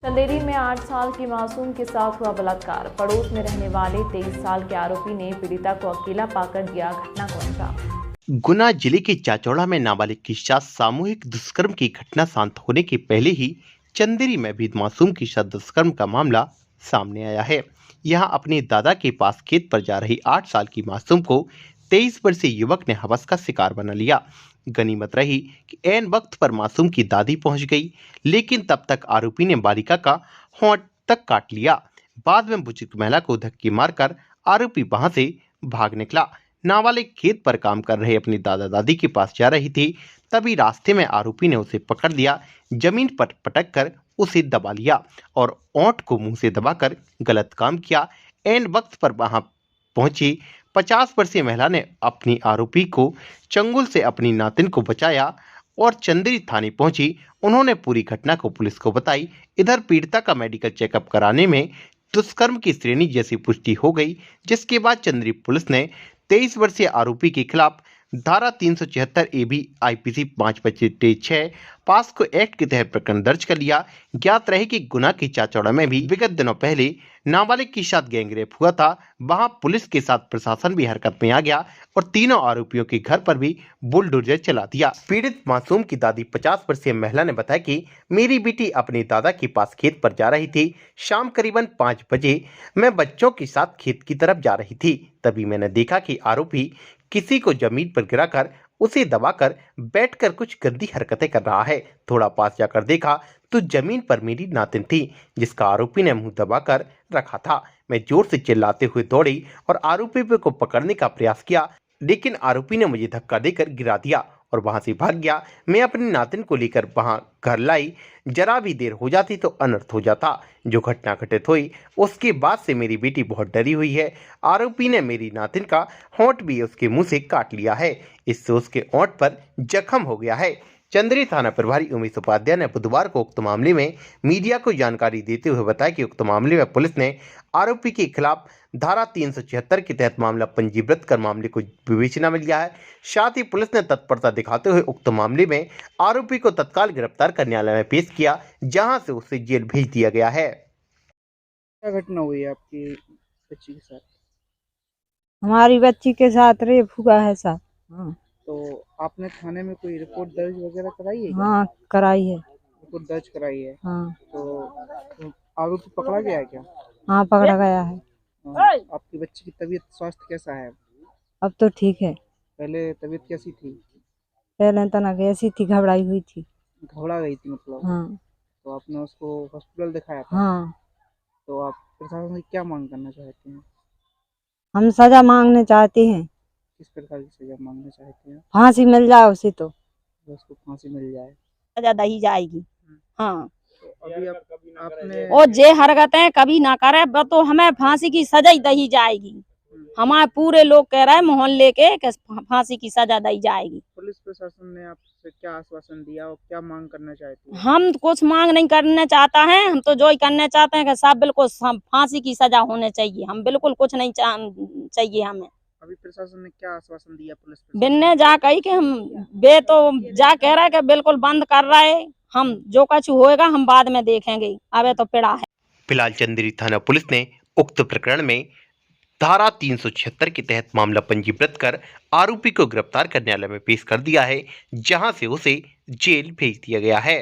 चंदेरी में 8 साल की मासूम के साथ हुआ बलात्कार। पड़ोस में रहने वाले 23 साल के आरोपी ने पीड़िता को अकेला पाकर दिया घटना को अंजाम। गुना जिले के चाचौड़ा में नाबालिग के साथ सामूहिक दुष्कर्म की घटना शांत होने के पहले ही चंदेरी में भी मासूम के साथ दुष्कर्म का मामला सामने आया है। यहां अपने दादा के पास खेत पर जा रही 8 साल की मासूम को 23 वर्षीय युवक ने हवस का शिकार बना लिया। गनीमत रही कि ऐन वक्त पर मासूम की दादी पहुंच गई, लेकिन तब तक आरोपी ने बालिका का होंठ तक काट लिया। बाद में बुजुर्ग महिला को धक्के मारकर आरोपी वहां से भाग निकला। नाबालिग खेत पर काम कर रहे अपनी दादा दादी के पास जा रही थी, तभी रास्ते में आरोपी ने उसे पकड़ लिया, जमीन पर पटक कर उसे दबा लिया और ओंठ को मुंह से दबाकर गलत काम किया। ऐन वक्त पर वहां पहुंची 50 वर्षीय महिला ने अपनी आरोपी को चंगुल से अपनी नातिन को बचाया और चंदेरी थाने पहुंची। उन्होंने पूरी घटना को पुलिस को बताई। इधर पीड़िता का मेडिकल चेकअप कराने में दुष्कर्म की श्रेणी जैसी पुष्टि हो गई, जिसके बाद चंदेरी पुलिस ने 23 वर्षीय आरोपी के खिलाफ धारा 376 AB IPC 5/6 पास्को एक्ट के तहत प्रकरण दर्ज कर लिया। ज्ञात रहे कि गुना की चाचौड़ा में भी विगत दिनों पहले नाबालिग के साथ गैंगरेप हुआ था। वहां पुलिस के साथ प्रशासन भी हरकत में आ गया और तीनों आरोपियों के घर पर भी बुलडोजर चला दिया। पीड़ित मासूम की दादी 50 वर्षीय महिला ने बताया कि मेरी बेटी अपने दादा के पास खेत पर जा रही थी। शाम करीबन 5 बजे मैं बच्चों के साथ खेत की तरफ जा रही थी, तभी मैंने देखा कि आरोपी किसी को जमीन पर गिराकर उसे दबाकर बैठकर कुछ गंदी हरकतें कर रहा है। थोड़ा पास जाकर देखा तो जमीन पर मेरी नातिन थी, जिसका आरोपी ने मुंह दबाकर रखा था। मैं जोर से चिल्लाते हुए दौड़ी और आरोपी को पकड़ने का प्रयास किया, लेकिन आरोपी ने मुझे धक्का देकर गिरा दिया और वहां से भाग गया। मैं अपनी नातिन को लेकर वहां घर लाई। जरा भी देर हो जाती तो अनर्थ हो जाता। जो घटना घटित हुई उसके बाद से मेरी बेटी बहुत डरी हुई है। आरोपी ने मेरी नातिन का होंठ भी उसके मुंह से काट लिया है, इससे उसके होंठ पर जख्म हो गया है। चंदेरी थाना प्रभारी उमेश उपाध्याय ने बुधवार को उक्त मामले में मीडिया को जानकारी देते हुए बताया कि उक्त मामले में पुलिस ने आरोपी के खिलाफ धारा 376 के तहत मामला पंजीबृत कर मामले को विवेचना में लिया है। साथ ही पुलिस ने तत्परता दिखाते हुए उक्त मामले में आरोपी को तत्काल गिरफ्तार कर न्यायालय में पेश किया, जहां से उसे जेल भेज दिया गया है। क्या घटना हुई है आपकी बच्ची के साथ? हमारी बच्ची के साथ रेप हुआ है सर। हाँ, तो आपने थाने में कोई रिपोर्ट दर्ज वगैरह कराई है क्या? हाँ कराई है। रिपोर्ट दर्ज कराई है। हाँ तो आरोपी पकड़ा गया है क्या? हाँ पकड़ा गया है। हाँ, आपकी बच्ची की तबीयत स्वास्थ्य कैसा है? अब तो ठीक है। पहले तबीयत कैसी थी? पहले तना ऐसी थी, घबराई हुई थी। घबरा गई थी मतलब? हाँ तो आपने उसको हॉस्पिटल दिखाया था? हाँ। तो आप प्रशासन से क्या मांग करना चाहते हैं? हम सजा मांगने चाहते हैं। किस प्रकार की सजा मांगना चाहते हैं? फांसी मिल जाए उसे तो उसको फांसी मिल जाए। सजा दी जाएगी। हाँ, तो अभी आपने और जे हरकतें कभी ना करे वो तो हमें फांसी की सजा ही दी जाएगी। हमारे पूरे लोग कह रहे हैं मोहल्ले के कि फांसी की सजा दी जाएगी। पुलिस प्रशासन ने आपसे क्या आश्वासन दिया और क्या मांग करना चाहते हैं? हम कुछ मांग नहीं करना चाहता है, हम तो जो ही करना चाहते हैं कि सब बिल्कुल फांसी की सजा होने चाहिए। हम बिल्कुल कुछ नहीं चाहिए हमें। अभी प्रशासन ने क्या आश्वासन दिया? पुलिस बिन्ने जा कही कि हम बे तो जा कह रहा है कि बिल्कुल बंद कर रहा है, हम जो कुछ होएगा हम बाद में देखेंगे, अबे तो पिड़ा है। फिलहाल चंदेरी थाना पुलिस ने उक्त प्रकरण में धारा 376 के तहत मामला पंजीबृत कर आरोपी को गिरफ्तार कर न्यायालय में पेश कर दिया है, जहां से उसे जेल भेज दिया गया है।